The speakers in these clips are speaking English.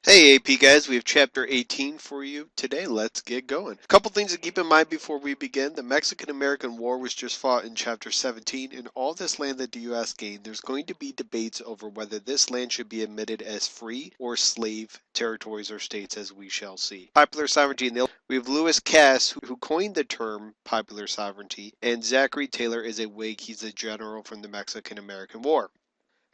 Hey AP guys, we have chapter 18 for you today. Let's get going. A couple things to keep in mind before we begin. The Mexican-American War was just fought in chapter 17, and all this land that the U.S. gained, there's going to be debates over whether this land should be admitted as free or slave territories or states, as we shall see. Popular sovereignty we have Lewis Cass, who coined the term popular sovereignty, and Zachary Taylor is a Whig. He's a general from the Mexican-American War.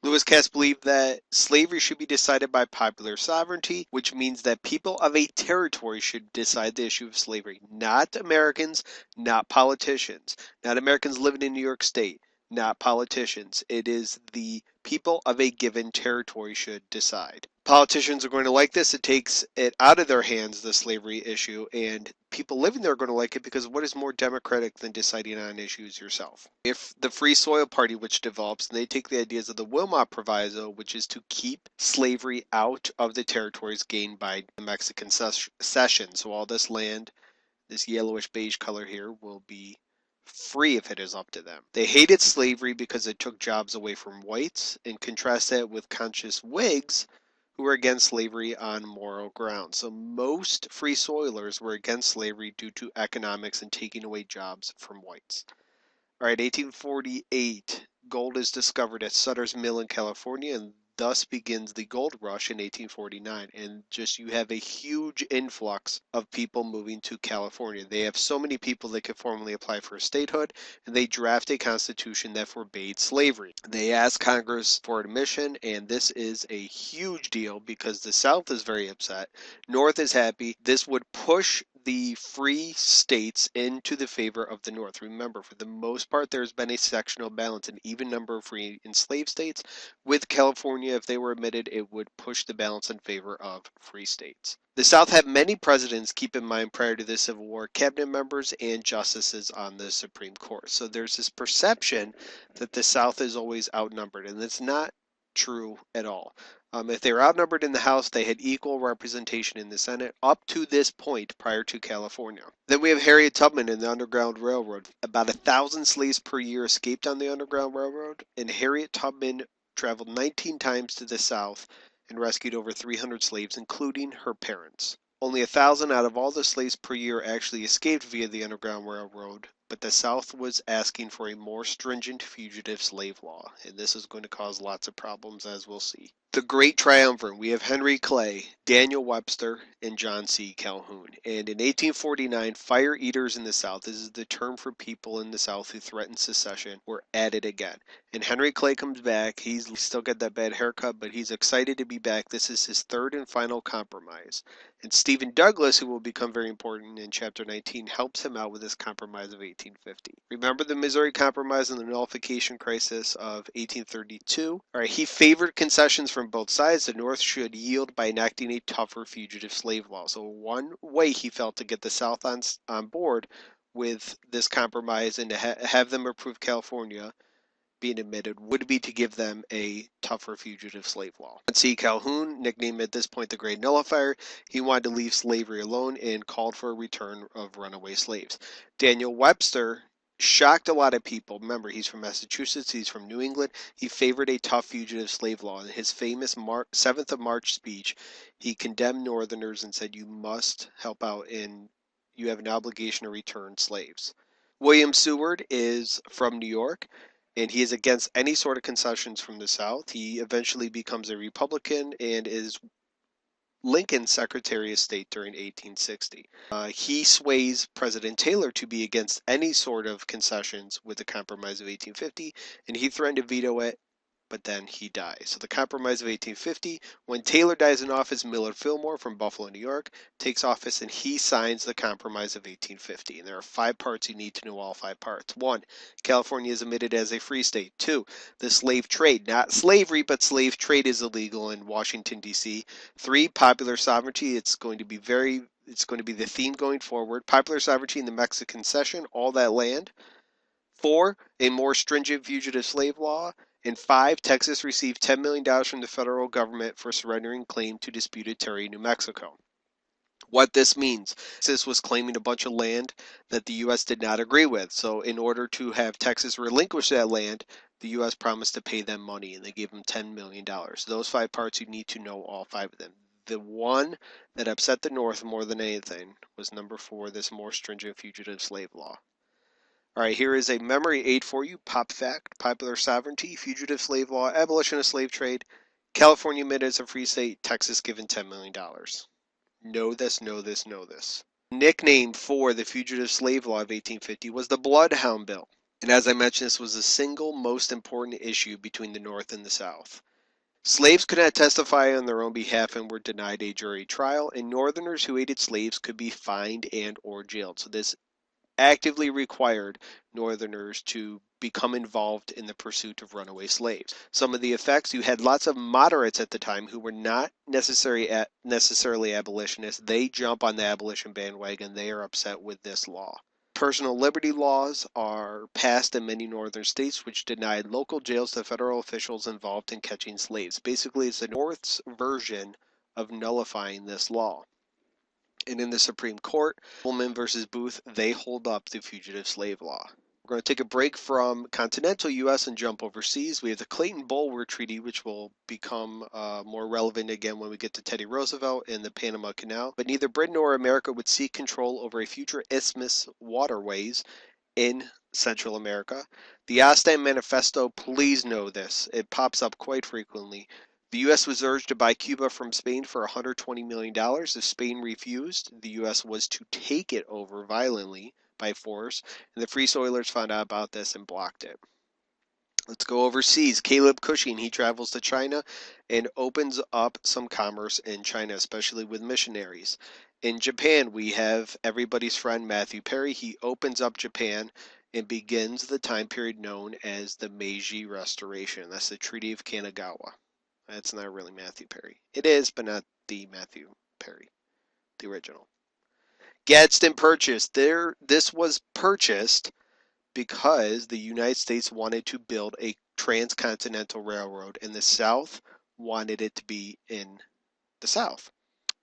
Lewis Cass believed that slavery should be decided by popular sovereignty, which means that people of a territory should decide the issue of slavery, not Americans, not politicians, not Americans living in New York State, not politicians. It is the people of a given territory should decide. Politicians are going to like this. It takes it out of their hands, the slavery issue, and people living there are going to like it because what is more democratic than deciding on issues yourself? If the Free Soil Party, which develops, and they take the ideas of the Wilmot Proviso, which is to keep slavery out of the territories gained by the Mexican cession. So all this land, this yellowish beige color here, will be free if it is up to them. They hated slavery because it took jobs away from whites, and contrast that with conscious Whigs who were against slavery on moral grounds. So most free soilers were against slavery due to economics and taking away jobs from whites. All right, 1848, gold is discovered at Sutter's Mill in California, and thus begins the gold rush in 1849. And just you have a huge influx of people moving to California. They have so many people that could formally apply for statehood, and they draft a constitution that forbade slavery. They ask Congress for admission, and this is a huge deal because the South is very upset. North is happy. This would push the free states into the favor of the North. Remember, for the most part, there's been a sectional balance, an even number of free enslaved states. With California, if they were admitted, it would push the balance in favor of free states. The South had many presidents, keep in mind, prior to the Civil War, cabinet members and justices on the Supreme Court. So there's this perception that the South is always outnumbered, and it's not true at all. If they were outnumbered in the House, they had equal representation in the Senate up to this point prior to California. Then we have Harriet Tubman in the Underground Railroad. About 1,000 slaves per year escaped on the Underground Railroad, and Harriet Tubman traveled 19 times to the South and rescued over 300 slaves, including her parents. Only 1,000 out of all the slaves per year actually escaped via the Underground Railroad, but the South was asking for a more stringent fugitive slave law, and this is going to cause lots of problems, as we'll see. The Great Triumvirate, we have Henry Clay, Daniel Webster, and John C. Calhoun. And in 1849, fire eaters in the South, this is the term for people in the South who threatened secession, were added again. And Henry Clay comes back. He's still got that bad haircut, but he's excited to be back. This is his third and final compromise. And Stephen Douglas, who will become very important in Chapter 19, helps him out with this compromise of 1850. Remember the Missouri Compromise and the nullification crisis of 1832? All right, he favored concessions from both sides. The North should yield by enacting a tougher fugitive slave law. So one way he felt to get the South on board with this compromise and to have them approve California being admitted would be to give them a tougher fugitive slave law. C. Calhoun, nicknamed at this point the Great Nullifier, he wanted to leave slavery alone and called for a return of runaway slaves. Daniel Webster shocked a lot of people. Remember, he's from Massachusetts, he's from New England. He favored a tough fugitive slave law. In his famous 7th of March speech, he condemned Northerners and said, you must help out and you have an obligation to return slaves. William Seward is from New York, and he is against any sort of concessions from the South. He eventually becomes a Republican and is Lincoln's Secretary of State during 1860. He sways President Taylor to be against any sort of concessions with the Compromise of 1850, and he threatened to veto it, but then he dies. So the Compromise of 1850, when Taylor dies in office, Millard Fillmore from Buffalo, New York, takes office and he signs the Compromise of 1850. And there are 5 parts. You need to know all 5 parts. 1, California is admitted as a free state. 2, the slave trade, not slavery, but slave trade is illegal in Washington, D.C. 3, popular sovereignty. It's going to be the theme going forward. Popular sovereignty in the Mexican cession, all that land. 4, a more stringent fugitive slave law. And 5, Texas received $10 million from the federal government for surrendering claim to disputed territory in New Mexico. What this means, Texas was claiming a bunch of land that the U.S. did not agree with. So in order to have Texas relinquish that land, the U.S. promised to pay them money, and they gave them $10 million. Those 5 parts, you need to know all 5 of them. The one that upset the North more than anything was number 4, this more stringent fugitive slave law. All right, here is a memory aid for you. Pop fact: popular sovereignty, fugitive slave law, abolition of slave trade, California made as a free state, Texas given $10 million. Know this, know this, know this. Nickname for the fugitive slave law of 1850 was the Bloodhound Bill. And as I mentioned, this was the single most important issue between the North and the South. Slaves could not testify on their own behalf and were denied a jury trial, and Northerners who aided slaves could be fined and or jailed. So this actively required Northerners to become involved in the pursuit of runaway slaves. Some of the effects: you had lots of moderates at the time who were not necessarily abolitionists. They jump on the abolition bandwagon. They are upset with this law. Personal liberty laws are passed in many northern states, which denied local jails to federal officials involved in catching slaves. Basically, it's the North's version of nullifying this law. And in the Supreme Court, Pullman versus Booth, they hold up the fugitive slave law. We're going to take a break from continental U.S. and jump overseas. We have the Clayton-Bulwer Treaty, which will become more relevant again when we get to Teddy Roosevelt and the Panama Canal. But neither Britain nor America would seek control over a future isthmus waterways in Central America. The Ostend Manifesto, please know this. It pops up quite frequently. The U.S. was urged to buy Cuba from Spain for $120 million. If Spain refused, the U.S. was to take it over violently by force, and the Free Soilers found out about this and blocked it. Let's go overseas. Caleb Cushing, he travels to China and opens up some commerce in China, especially with missionaries. In Japan, we have everybody's friend Matthew Perry. He opens up Japan and begins the time period known as the Meiji Restoration. That's the Treaty of Kanagawa. That's not really Matthew Perry. It is, but not the Matthew Perry, the original. Gadsden Purchase. This was purchased because the United States wanted to build a transcontinental railroad, and the South wanted it to be in the South.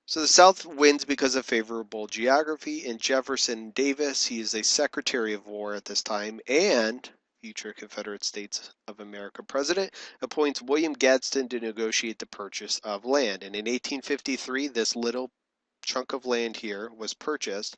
So the South wins because of favorable geography, and Jefferson Davis, he is a Secretary of War at this time, and future Confederate States of America president, appoints William Gadsden to negotiate the purchase of land. And in 1853, this little chunk of land here was purchased.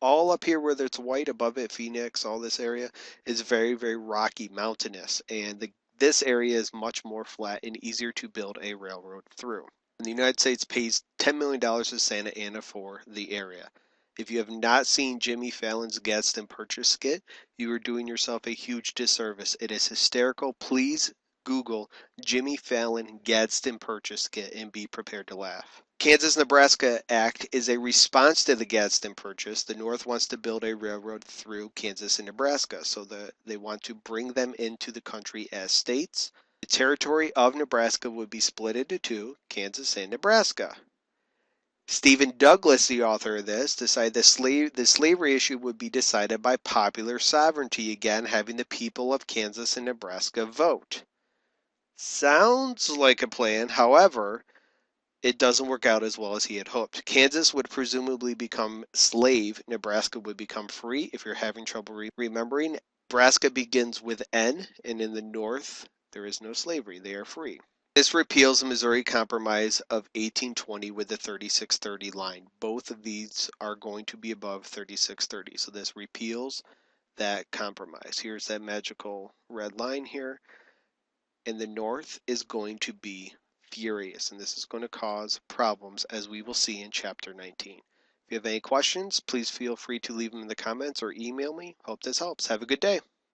All up here where it's white above it, Phoenix, all this area, is very, very rocky, mountainous. And this area is much more flat and easier to build a railroad through. And the United States pays $10 million to Santa Ana for the area. If you have not seen Jimmy Fallon's Gadsden Purchase skit, you are doing yourself a huge disservice. It is hysterical. Please Google Jimmy Fallon Gadsden Purchase skit and be prepared to laugh. Kansas-Nebraska Act is a response to the Gadsden Purchase. The North wants to build a railroad through Kansas and Nebraska, so they want to bring them into the country as states. The territory of Nebraska would be split into two, Kansas and Nebraska. Stephen Douglas, the author of this, decided the slavery issue would be decided by popular sovereignty, again having the people of Kansas and Nebraska vote. Sounds like a plan, however, it doesn't work out as well as he had hoped. Kansas would presumably become slave, Nebraska would become free. If you're having trouble remembering, Nebraska begins with N, and in the North, there is no slavery, they are free. This repeals the Missouri Compromise of 1820 with the 3630 line. Both of these are going to be above 3630. So this repeals that compromise. Here's that magical red line here. And the North is going to be furious. And this is going to cause problems, as we will see in Chapter 19. If you have any questions, please feel free to leave them in the comments or email me. Hope this helps. Have a good day.